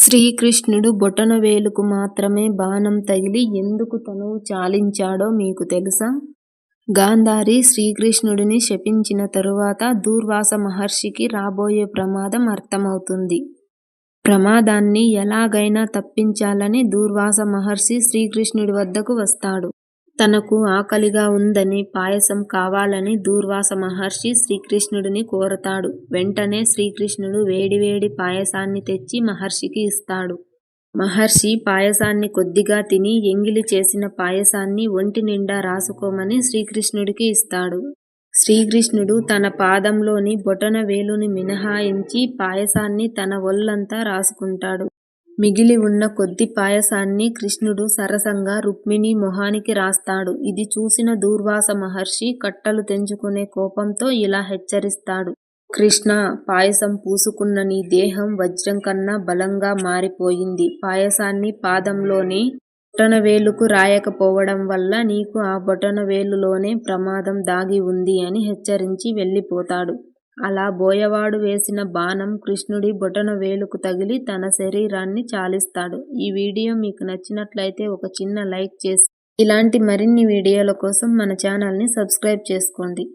శ్రీకృష్ణుడు బొటనవేలుకు మాత్రమే బాణం తగిలి ఎందుకు తనువు చాలించాడో మీకు తెలుసా? గాంధారి శ్రీకృష్ణుడిని శపించిన తరువాత దూర్వాస మహర్షికి రాబోయే ప్రమాదం అర్థమవుతుంది. ప్రమాదాన్ని ఎలాగైనా తప్పించాలని దూర్వాస మహర్షి శ్రీకృష్ణుడి వద్దకు వస్తాడు. తనకు ఆకలిగా ఉందని, పాయసం కావాలని దూర్వాస మహర్షి శ్రీకృష్ణుడిని కోరతాడు. వెంటనే శ్రీకృష్ణుడు వేడివేడి పాయసాన్ని తెచ్చి మహర్షికి ఇస్తాడు. మహర్షి పాయసాన్ని కొద్దిగా తిని ఎంగిలి చేసిన పాయసాన్ని ఒంటి నిండా రాసుకోమని శ్రీకృష్ణుడికి ఇస్తాడు. శ్రీకృష్ణుడు తన పాదంలోని బొటన వేలుని మినహాయించి పాయసాన్ని తన ఒళ్లంతా రాసుకుంటాడు. మిగిలి ఉన్న కొద్ది పాయసాన్ని కృష్ణుడు సరసంగా రుక్మిణి మొహానికి రాస్తాడు. ఇది చూసిన దూర్వాస మహర్షి కట్టలు తెంచుకునే కోపంతో ఇలా హెచ్చరిస్తాడు. కృష్ణ, పాయసం పూసుకున్న నీ దేహం వజ్రం కన్నా బలంగా మారిపోయింది. పాయసాన్ని పాదంలోని బొటనవేలుకు రాయకపోవడం వల్ల నీకు ఆ బొటనవేలులోనే ప్రమాదం దాగి ఉంది అని హెచ్చరించి వెళ్ళిపోతాడు. అలా బోయవాడు వేసిన బాణం కృష్ణుడి బొటనవేలుకు తగిలి తన శరీరాన్ని చాలిస్తాడు. ఈ వీడియో మీకు నచ్చినట్లయితే ఒక చిన్న లైక్ చేసి ఇలాంటి మరిన్ని వీడియోల కోసం మన ఛానల్ని సబ్స్క్రైబ్ చేసుకోండి.